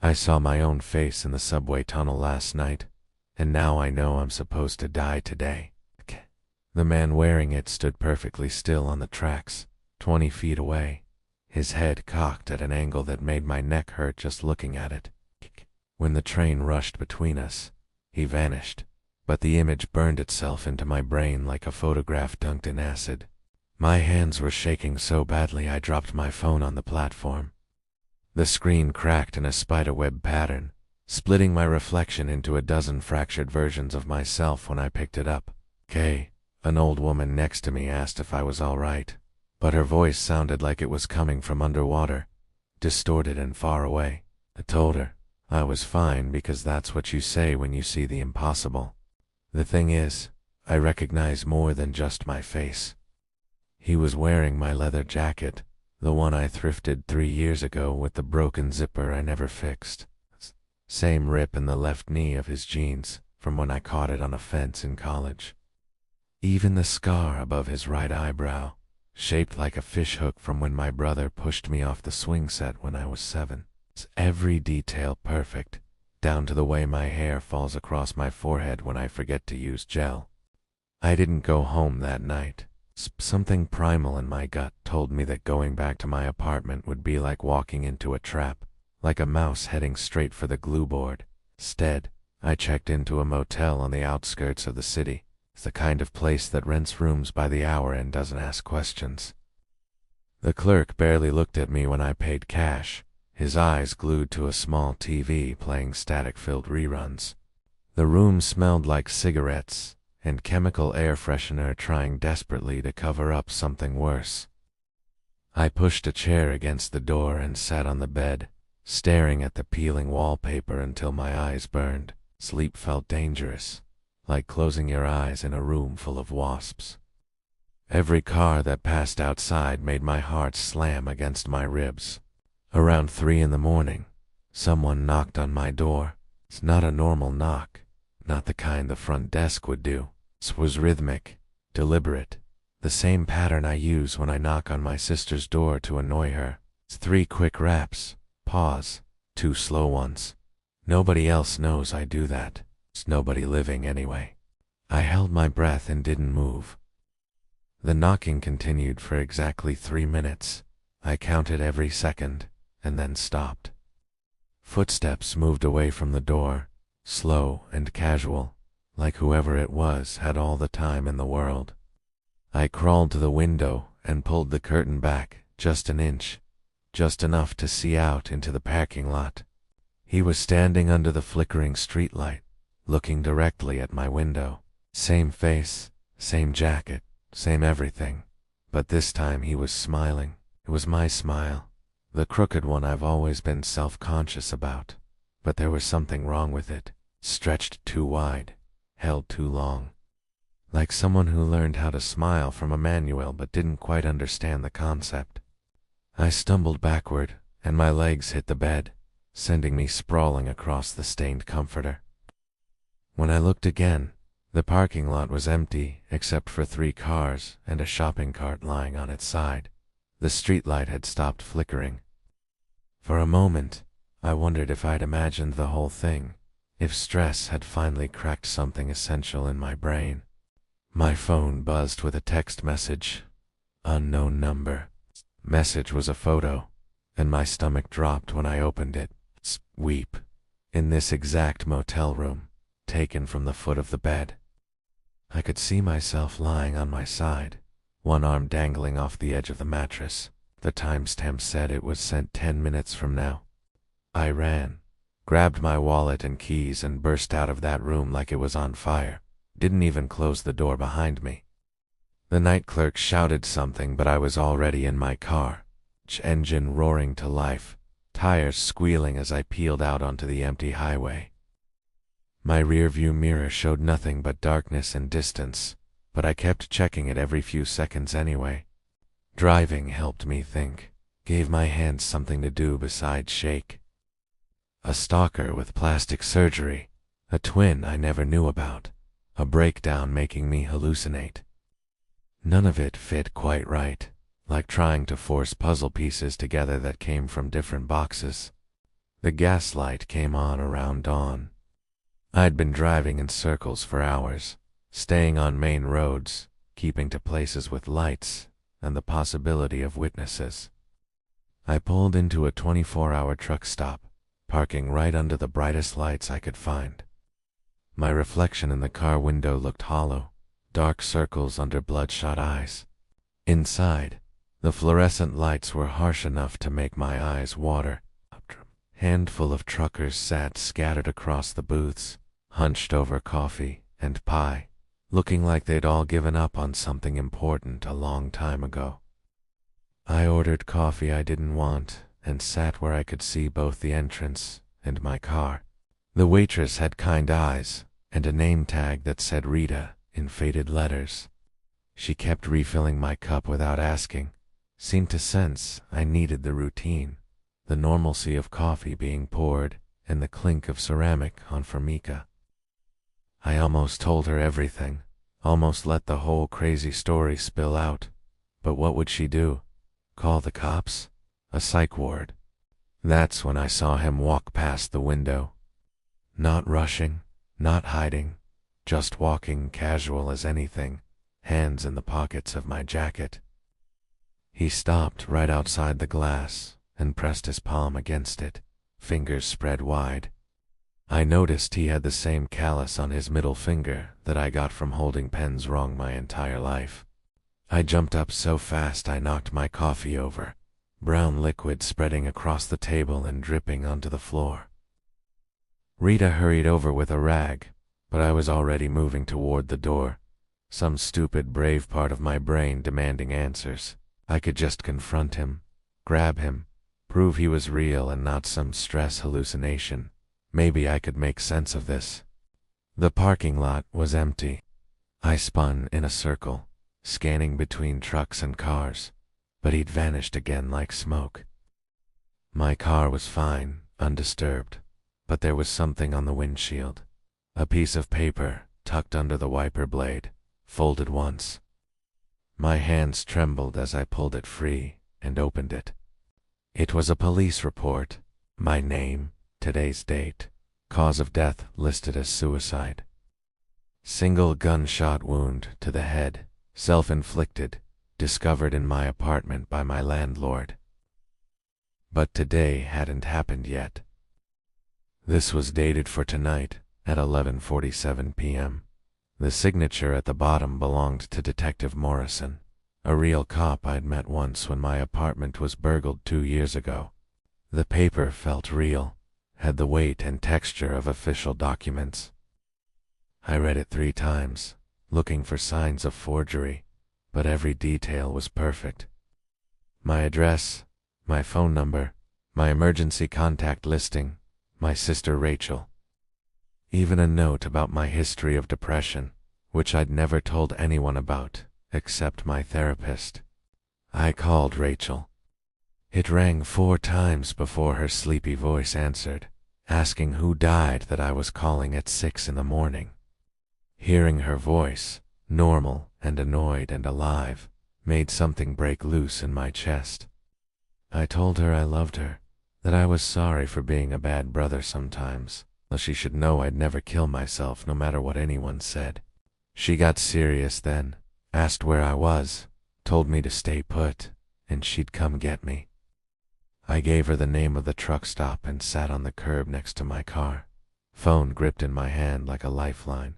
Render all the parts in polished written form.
I saw my own face in the subway tunnel last night, and now I know I'm supposed to die today. The man wearing it stood perfectly still on the tracks, 20 feet away, his head cocked at an angle that made my neck hurt just looking at it. When the train rushed between us, he vanished, but the image burned itself into my brain like a photograph dunked in acid. My hands were shaking so badly I dropped my phone on the platform. The screen cracked in a spiderweb pattern, splitting my reflection into a dozen fractured versions of myself when I picked it up. An old woman next to me asked if I was all right, but her voice sounded like it was coming from underwater, distorted and far away. I told her I was fine because that's what you say when you see the impossible. The thing is, I recognize more than just my face. He was wearing my leather jacket, the one I thrifted 3 years ago with the broken zipper I never fixed. Same rip in the left knee of his jeans from when I caught it on a fence in college. Even the scar above his right eyebrow, shaped like a fishhook from when my brother pushed me off the swing set when I was 7. Every detail perfect, down to the way my hair falls across my forehead when I forget to use gel. I didn't go home that night. Something primal in my gut told me that going back to my apartment would be like walking into a trap, like a mouse heading straight for the glue board. Instead, I checked into a motel on the outskirts of the city. It's the kind of place that rents rooms by the hour and doesn't ask questions. The clerk barely looked at me when I paid cash, his eyes glued to a small TV playing static-filled reruns. The room smelled like cigarettes and chemical air freshener trying desperately to cover up something worse. I pushed a chair against the door and sat on the bed, staring at the peeling wallpaper until my eyes burned. Sleep felt dangerous, like closing your eyes in a room full of wasps. Every car that passed outside made my heart slam against my ribs. Around 3 in the morning, someone knocked on my door. It's not a normal knock, not the kind the front desk would do. It was rhythmic, deliberate, the same pattern I use when I knock on my sister's door to annoy her. It's 3 quick raps, pause, 2 slow ones. Nobody else knows I do that. It's nobody living anyway. I held my breath and didn't move. The knocking continued for exactly 3 minutes. I counted every second, and then stopped. Footsteps moved away from the door, slow and casual, like whoever it was had all the time in the world. I crawled to the window and pulled the curtain back just an inch, just enough to see out into the parking lot. He was standing under the flickering streetlight, looking directly at my window. Same face, same jacket, same everything, but this time he was smiling. It was my smile, the crooked one I've always been self-conscious about, but there was something wrong with it. Stretched too wide, held too long. Like someone who learned how to smile from a manual but didn't quite understand the concept. I stumbled backward, and my legs hit the bed, sending me sprawling across the stained comforter. When I looked again, the parking lot was empty except for 3 cars and a shopping cart lying on its side. The streetlight had stopped flickering. For a moment, I wondered if I'd imagined the whole thing, if stress had finally cracked something essential in my brain. My phone buzzed with a text message. Unknown number. Message was a photo, and my stomach dropped when I opened it. Weep. In this exact motel room, taken from the foot of the bed. I could see myself lying on my side, one arm dangling off the edge of the mattress. The timestamp said it was sent 10 minutes from now. I ran, grabbed my wallet and keys and burst out of that room like it was on fire. Didn't even close the door behind me. The night clerk shouted something, but I was already in my car, engine roaring to life, tires squealing as I peeled out onto the empty highway. My rearview mirror showed nothing but darkness and distance, but I kept checking it every few seconds anyway. Driving helped me think, gave my hands something to do besides shake. A stalker with plastic surgery, a twin I never knew about, a breakdown making me hallucinate. None of it fit quite right, like trying to force puzzle pieces together that came from different boxes. The gaslight came on around dawn. I'd been driving in circles for hours, staying on main roads, keeping to places with lights and the possibility of witnesses. I pulled into a 24-hour truck stop, parking right under the brightest lights I could find. My reflection in the car window looked hollow, dark circles under bloodshot eyes. Inside, the fluorescent lights were harsh enough to make my eyes water. A handful of truckers sat scattered across the booths, hunched over coffee and pie, looking like they'd all given up on something important a long time ago. I ordered coffee I didn't want and sat where I could see both the entrance and my car. The waitress had kind eyes and a name tag that said Rita in faded letters. She kept refilling my cup without asking, seemed to sense I needed the routine, the normalcy of coffee being poured and the clink of ceramic on formica. I almost told her everything, almost let the whole crazy story spill out. But what would she do? Call the cops? A psych ward. That's when I saw him walk past the window. Not rushing, not hiding, just walking casual as anything, hands in the pockets of my jacket. He stopped right outside the glass and pressed his palm against it, fingers spread wide. I noticed he had the same callus on his middle finger that I got from holding pens wrong my entire life. I jumped up so fast I knocked my coffee over, brown liquid spreading across the table and dripping onto the floor. Rita hurried over with a rag, but I was already moving toward the door, some stupid brave part of my brain demanding answers. I could just confront him, grab him, prove he was real and not some stress hallucination. Maybe I could make sense of this. The parking lot was empty. I spun in a circle, scanning between trucks and cars, but he'd vanished again like smoke. My car was fine, undisturbed, but there was something on the windshield. A piece of paper tucked under the wiper blade, folded once. My hands trembled as I pulled it free and opened it. It was a police report. My name, today's date, cause of death listed as suicide. Single gunshot wound to the head, self-inflicted, discovered in my apartment by my landlord. But today hadn't happened yet. This was dated for tonight at 11:47 p.m. The signature at the bottom belonged to Detective Morrison, a real cop I'd met once when my apartment was burgled 2 years ago. The paper felt real, had the weight and texture of official documents. I read it 3 times, looking for signs of forgery, but every detail was perfect. My address, my phone number, my emergency contact listing, my sister Rachel. Even a note about my history of depression, which I'd never told anyone about, except my therapist. I called Rachel. It rang 4 times before her sleepy voice answered, asking who died that I was calling at 6 in the morning. Hearing her voice, normal and annoyed and alive, made something break loose in my chest. I told her I loved her, that I was sorry for being a bad brother sometimes, though she should know I'd never kill myself no matter what anyone said. She got serious then, asked where I was, told me to stay put, and she'd come get me. I gave her the name of the truck stop and sat on the curb next to my car, phone gripped in my hand like a lifeline.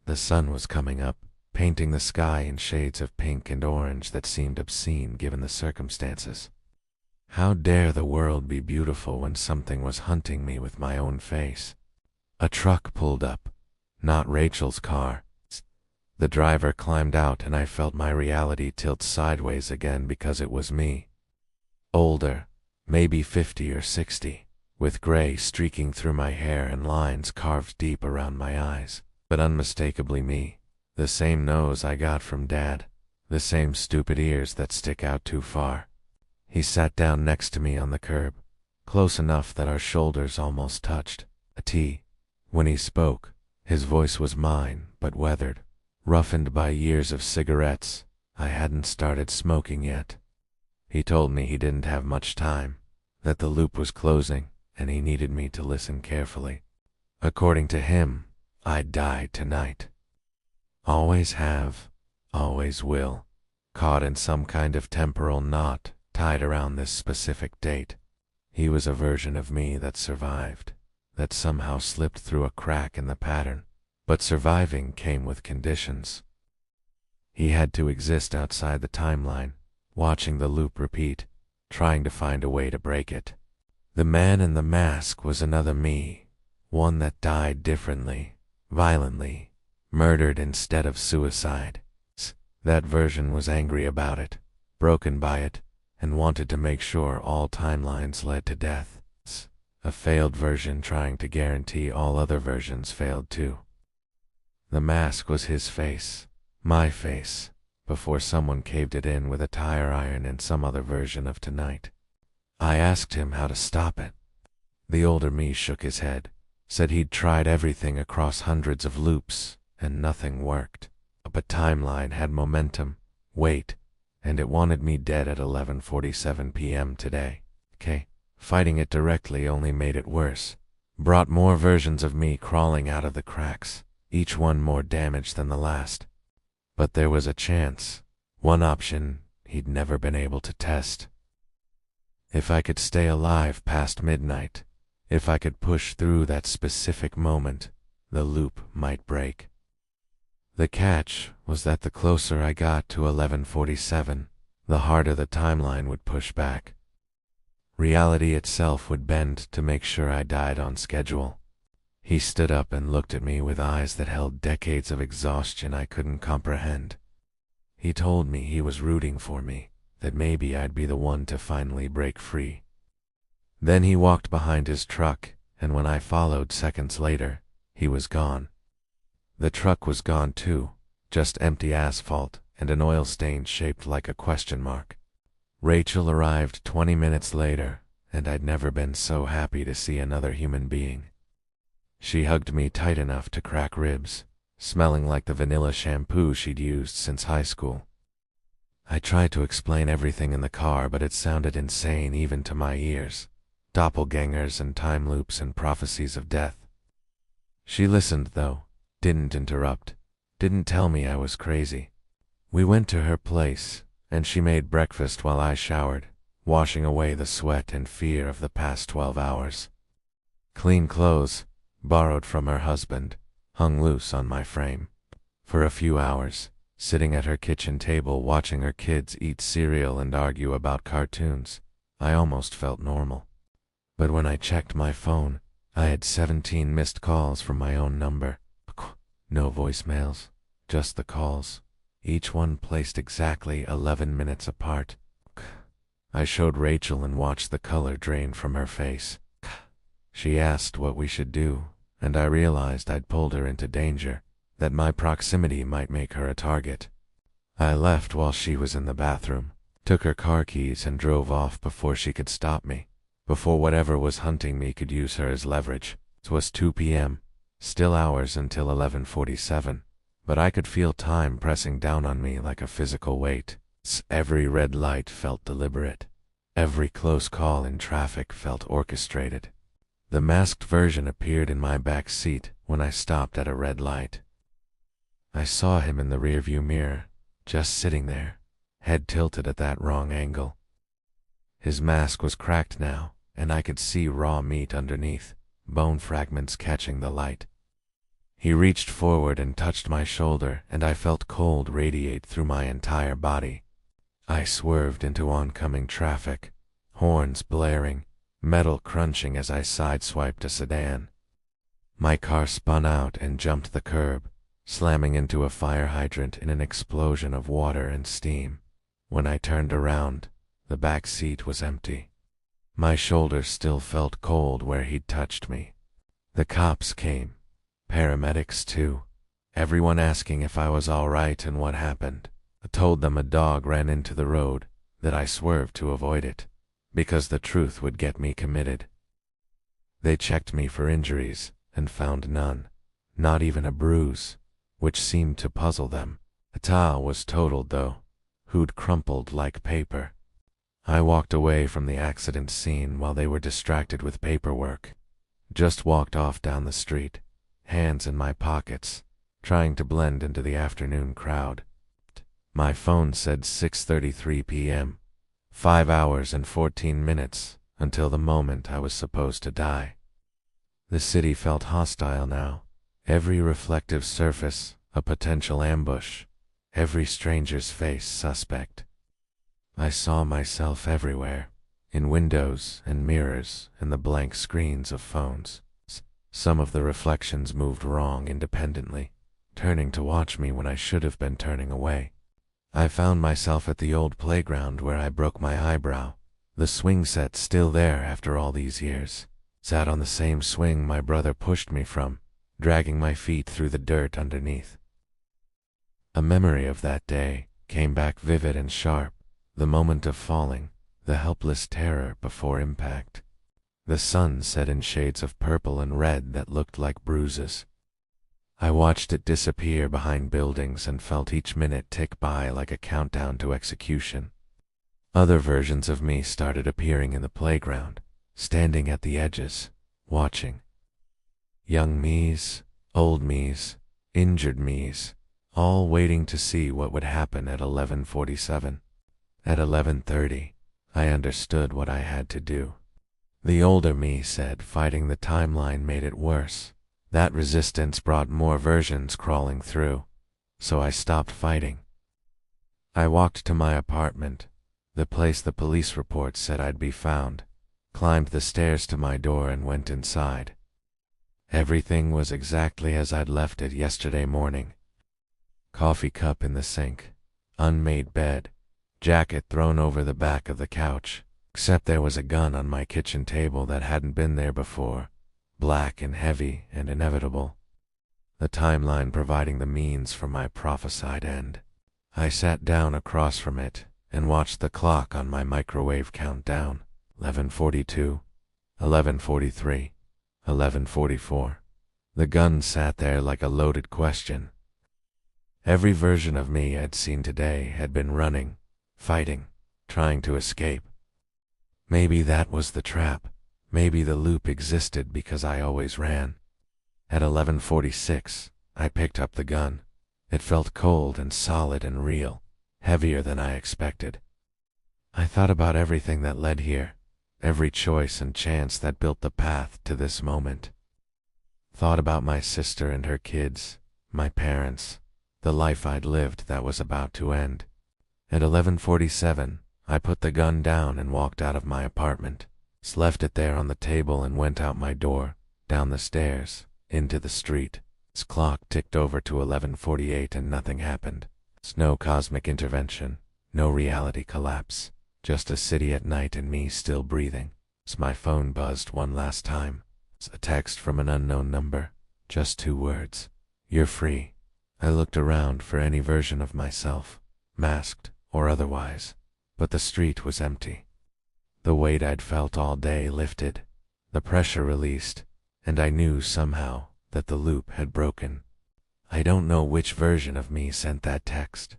The sun was coming up, painting the sky in shades of pink and orange that seemed obscene given the circumstances. How dare the world be beautiful when something was hunting me with my own face? A truck pulled up, not Rachel's car. The driver climbed out and I felt my reality tilt sideways again because it was me. Older, maybe 50 or 60, with gray streaking through my hair and lines carved deep around my eyes, but unmistakably me. The same nose I got from Dad, the same stupid ears that stick out too far. He sat down next to me on the curb, close enough that our shoulders almost touched, a T. When he spoke, his voice was mine, but weathered, roughened by years of cigarettes. I hadn't started smoking yet. He told me he didn't have much time, that the loop was closing, and he needed me to listen carefully. According to him, I'd die tonight. Always have, always will, caught in some kind of temporal knot tied around this specific date. He was a version of me that survived, that somehow slipped through a crack in the pattern, but surviving came with conditions. He had to exist outside the timeline, watching the loop repeat, trying to find a way to break it. The man in the mask was another me, one that died differently, violently, murdered instead of suicide. That version was angry about it, broken by it, and wanted to make sure all timelines led to death. A failed version trying to guarantee all other versions failed too. The mask was his face, my face, before someone caved it in with a tire iron in some other version of tonight. I asked him how to stop it. The older me shook his head, said he'd tried everything across hundreds of loops, and nothing worked. But timeline had momentum, weight, and it wanted me dead at 11:47 p.m. today. Fighting it directly only made it worse, brought more versions of me crawling out of the cracks, each one more damaged than the last. But there was a chance, one option he'd never been able to test. If I could stay alive past midnight, if I could push through that specific moment, the loop might break. The catch was that the closer I got to 11:47, the harder the timeline would push back. Reality itself would bend to make sure I died on schedule. He stood up and looked at me with eyes that held decades of exhaustion I couldn't comprehend. He told me he was rooting for me, that maybe I'd be the one to finally break free. Then he walked behind his truck, and when I followed seconds later, he was gone. The truck was gone too, just empty asphalt and an oil stain shaped like a question mark. Rachel arrived 20 minutes later, and I'd never been so happy to see another human being. She hugged me tight enough to crack ribs, smelling like the vanilla shampoo she'd used since high school. I tried to explain everything in the car, but it sounded insane even to my ears. Doppelgangers and time loops and prophecies of death. She listened though, didn't interrupt, didn't tell me I was crazy. We went to her place, and she made breakfast while I showered, washing away the sweat and fear of the past 12 hours. Clean clothes, borrowed from her husband, hung loose on my frame. For a few hours, sitting at her kitchen table watching her kids eat cereal and argue about cartoons, I almost felt normal. But when I checked my phone, I had 17 missed calls from my own number. No voicemails, just the calls, each one placed exactly 11 minutes apart. I showed Rachel and watched the color drain from her face. She asked what we should do, and I realized I'd pulled her into danger, that my proximity might make her a target. I left while she was in the bathroom, took her car keys and drove off before she could stop me, before whatever was hunting me could use her as leverage. It was 2 p.m., still hours until 11:47, but I could feel time pressing down on me like a physical weight. Every red light felt deliberate. Every close call in traffic felt orchestrated. The masked version appeared in my back seat when I stopped at a red light. I saw him in the rearview mirror, just sitting there, head tilted at that wrong angle. His mask was cracked now, and I could see raw meat underneath, bone fragments catching the light. He reached forward and touched my shoulder, and I felt cold radiate through my entire body. I swerved into oncoming traffic, horns blaring, metal crunching as I sideswiped a sedan. My car spun out and jumped the curb, slamming into a fire hydrant in an explosion of water and steam. When I turned around, the back seat was empty. My shoulder still felt cold where he'd touched me. The cops came. Paramedics too. Everyone asking if I was all right and what happened. I told them a dog ran into the road, that I swerved to avoid it, because the truth would get me committed. They checked me for injuries, and found none, not even a bruise, which seemed to puzzle them. A towel was totaled though, who'd crumpled like paper. I walked away from the accident scene while they were distracted with paperwork. Just walked off down the street, hands in my pockets, trying to blend into the afternoon crowd. My phone said 6:33 p.m., 5 hours and 14 minutes until the moment I was supposed to die. The city felt hostile now, every reflective surface a potential ambush, every stranger's face suspect. I saw myself everywhere, in windows and mirrors and the blank screens of phones. Some of the reflections moved wrong independently, turning to watch me when I should have been turning away. I found myself at the old playground where I broke my eyebrow, the swing set still there after all these years. Sat on the same swing my brother pushed me from, dragging my feet through the dirt underneath. A memory of that day came back vivid and sharp, the moment of falling, the helpless terror before impact. The sun set in shades of purple and red that looked like bruises. I watched it disappear behind buildings and felt each minute tick by like a countdown to execution. Other versions of me started appearing in the playground, standing at the edges, watching. Young me's, old me's, injured me's, all waiting to see what would happen at 11:47. At 11:30, I understood what I had to do. The older me said fighting the timeline made it worse. That resistance brought more versions crawling through, so I stopped fighting. I walked to my apartment, the place the police report said I'd be found, climbed the stairs to my door and went inside. Everything was exactly as I'd left it yesterday morning. Coffee cup in the sink, unmade bed, jacket thrown over the back of the couch, except there was a gun on my kitchen table that hadn't been there before, black and heavy and inevitable. The timeline providing the means for my prophesied end. I sat down across from it and watched the clock on my microwave count down. 11:42, 11:43, 11:44. The gun sat there like a loaded question. Every version of me I'd seen today had been running, fighting, trying to escape. Maybe that was the trap. Maybe the loop existed because I always ran. At 11:46, I picked up the gun. It felt cold and solid and real, heavier than I expected. I thought about everything that led here, every choice and chance that built the path to this moment. Thought about my sister and her kids, my parents, the life I'd lived that was about to end. At 11:47, I put the gun down and walked out of my apartment. Left it there on the table and went out my door, down the stairs, into the street. Its clock ticked over to 11:48 and nothing happened. No cosmic intervention, no reality collapse, just a city at night and me still breathing. My phone buzzed one last time. A text from an unknown number, just 2 words. You're free. I looked around for any version of myself, masked or otherwise, but the street was empty. The weight I'd felt all day lifted, the pressure released, and I knew somehow that the loop had broken. I don't know which version of me sent that text.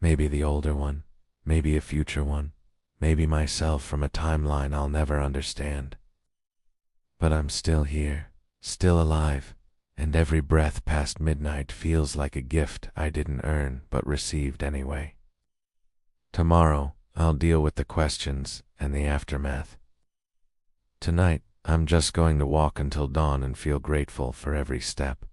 Maybe the older one, maybe a future one, maybe myself from a timeline I'll never understand. But I'm still here, still alive, and every breath past midnight feels like a gift I didn't earn but received anyway. Tomorrow, I'll deal with the questions and the aftermath. Tonight, I'm just going to walk until dawn and feel grateful for every step.